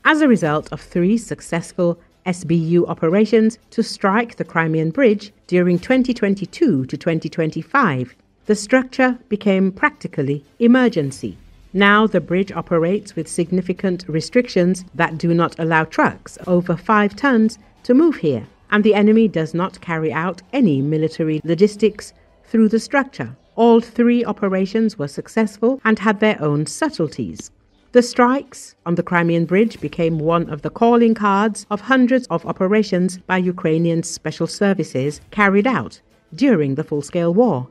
as a result of 3 successful SBU operations to strike the Crimean Bridge during 2022 to 2025. The structure became practically emergency. Now the bridge operates with significant restrictions that do not allow trucks over 5 tons to move here, and the enemy does not carry out any military logistics through the structure. All 3 operations were successful and had their own subtleties. The strikes on the Crimean Bridge became one of the calling cards of hundreds of operations by Ukrainian special services carried out during the full-scale war.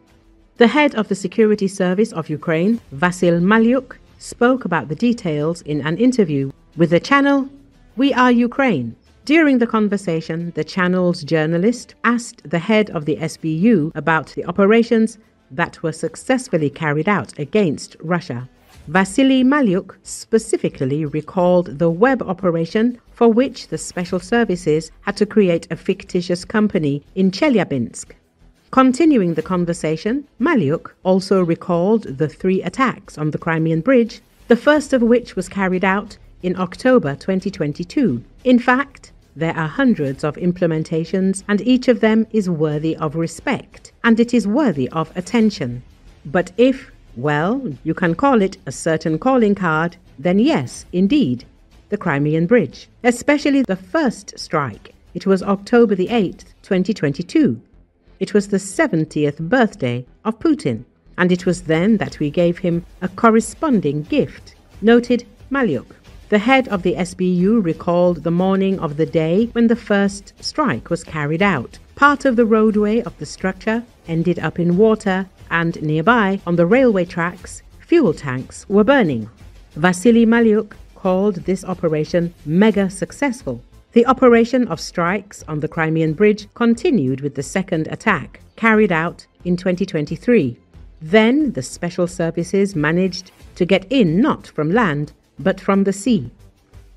The head of the Security Service of Ukraine, Vasyl Malyuk, spoke about the details in an interview with the channel We Are Ukraine. During the conversation, the channel's journalist asked the head of the SBU about the operations that were successfully carried out against Russia. Vasily Malyuk specifically recalled the web operation for which the special services had to create a fictitious company in Chelyabinsk. Continuing the conversation, Malyuk also recalled the 3 attacks on the Crimean Bridge, the first of which was carried out in October 2022. In fact, there are hundreds of implementations and each of them is worthy of respect and it is worthy of attention. But if, well, you can call it a certain calling card, then yes, indeed, the Crimean Bridge, especially the first strike. It was October the 8th, 2022. It was the 70th birthday of Putin, and it was then that we gave him a corresponding gift, noted Malyuk. The head of the SBU recalled the morning of the day when the first strike was carried out. Part of the roadway of the structure ended up in water, and nearby, on the railway tracks, fuel tanks were burning. Vasily Malyuk called this operation mega successful. The operation of strikes on the Crimean Bridge continued with the second attack, carried out in 2023. Then the special services managed to get in not from land, but from the sea.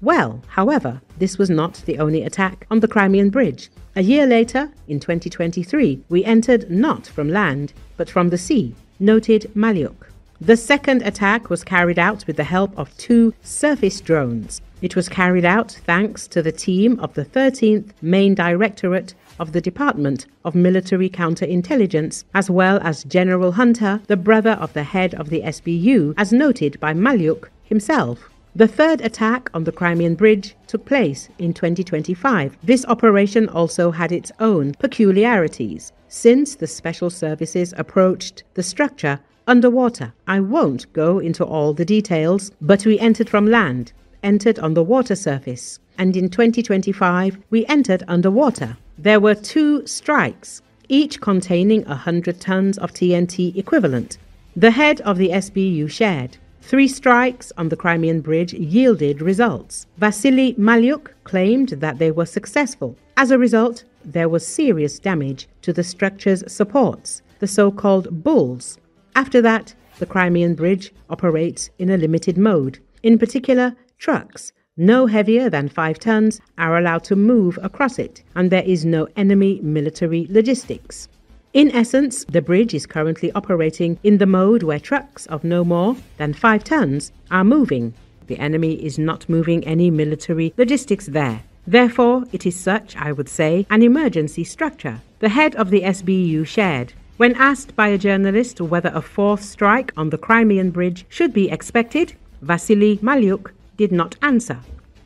Well, however, this was not the only attack on the Crimean Bridge. A year later, in 2023, we entered not from land, but from the sea, noted Malyuk. The second attack was carried out with the help of 2 surface drones. It was carried out thanks to the team of the 13th Main Directorate of the Department of Military Counterintelligence, as well as General Hunter, the brother of the head of the SBU, as noted by Malyuk himself. The third attack on the Crimean Bridge took place in 2025. This operation also had its own peculiarities, since the special services approached the structure underwater. I won't go into all the details, but we entered from land, entered on the water surface, and in 2025 we entered underwater. There were 2 strikes, each containing 100 tons of TNT equivalent. The head of the SBU shared. 3 strikes on the Crimean Bridge yielded results. Vasily Malyuk claimed that they were successful. As a result, there was serious damage to the structure's supports, the so-called bulls. After that, the Crimean Bridge operates in a limited mode. In particular, trucks no heavier than 5 tons are allowed to move across it, and there is no enemy military logistics. In essence, the bridge is currently operating in the mode where trucks of no more than 5 tons are moving. The enemy is not moving any military logistics there. Therefore, it is such, I would say, an emergency structure. The head of the SBU shared. When asked by a journalist whether a 4th strike on the Crimean Bridge should be expected, Vasily Malyuk did not answer.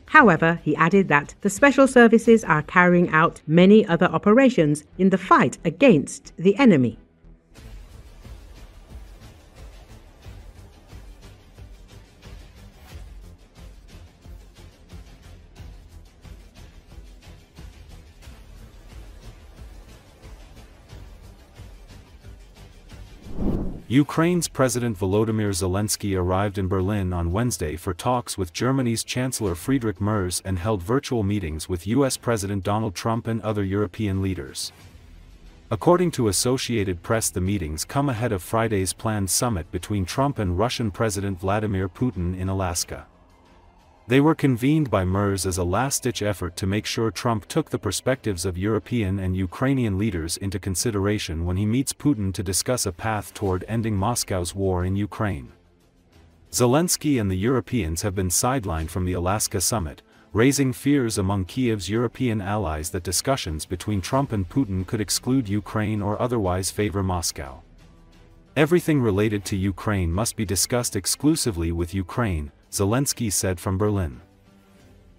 However, he added that the special services are carrying out many other operations in the fight against the enemy. Ukraine's President Volodymyr Zelensky arrived in Berlin on Wednesday for talks with Germany's Chancellor Friedrich Merz and held virtual meetings with U.S. President Donald Trump and other European leaders. According to Associated Press, the meetings come ahead of Friday's planned summit between Trump and Russian President Vladimir Putin in Alaska. They were convened by Merz as a last-ditch effort to make sure Trump took the perspectives of European and Ukrainian leaders into consideration when he meets Putin to discuss a path toward ending Moscow's war in Ukraine. Zelensky and the Europeans have been sidelined from the Alaska summit, raising fears among Kiev's European allies that discussions between Trump and Putin could exclude Ukraine or otherwise favor Moscow. Everything related to Ukraine must be discussed exclusively with Ukraine, Zelensky said from Berlin.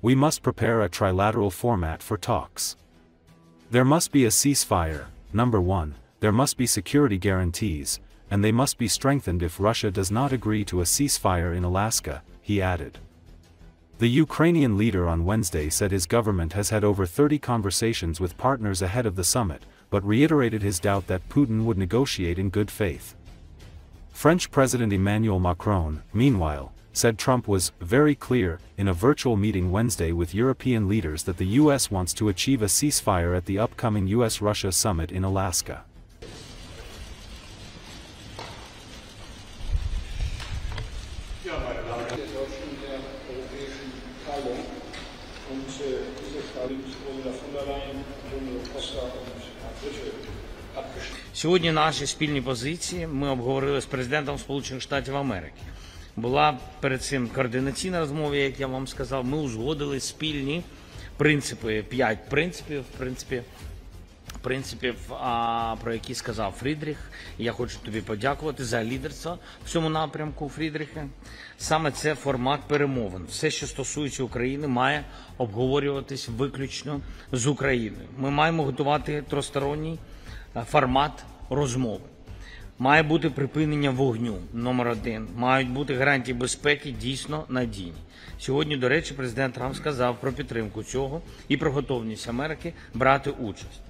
We must prepare a trilateral format for talks. There must be a ceasefire. Number 1, there must be security guarantees, and they must be strengthened if Russia does not agree to a ceasefire in Alaska, he added. The Ukrainian leader on Wednesday said his government has had over 30 conversations with partners ahead of the summit, but reiterated his doubt that Putin would negotiate in good faith. French President Emmanuel Macron, meanwhile, said Trump was very clear in a virtual meeting Wednesday with European leaders that the U.S. wants to achieve a ceasefire at the upcoming U.S.-Russia summit in Alaska. Сьогодні наші спільні позиції ми обговорили з президентом Сполучених Штатів Америки. Була перед цим координаційна розмова, як я вам сказав, ми узгодили спільні принципи, 5 принципів, про які сказав Фрідріх. Я хочу тобі подякувати за лідерство в цьому напрямку, Фрідріхе. Саме це формат перемовин. Все, що стосується України, має обговорюватись виключно з Україною. Ми маємо готувати тристоронній формат розмови. Має бути припинення вогню, номер 1. Мають бути гарантії безпеки дійсно надійні. Сьогодні, до речі, президент Трамп сказав про підтримку цього і про готовність Америки брати участь.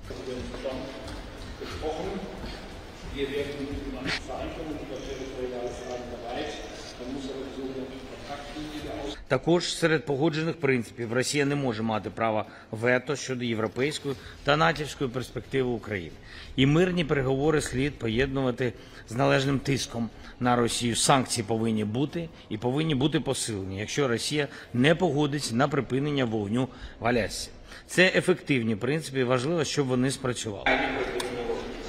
Також серед погоджених принципів Росія не може мати права вето щодо європейської та натівської перспективи України. І мирні переговори слід поєднувати з належним тиском на Росію. Санкції повинні бути і повинні бути посилені, якщо Росія не погодиться на припинення вогню в Алясці. Це ефективні принципи і важливо, щоб вони спрацювали.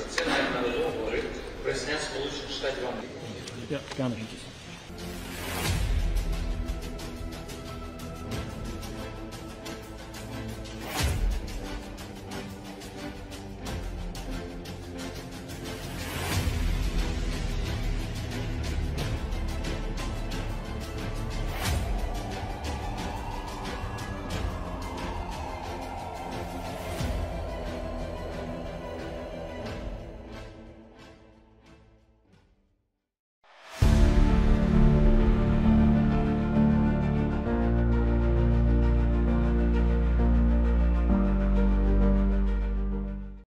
Це навіть говорить президент Сполучених Штатів Америки.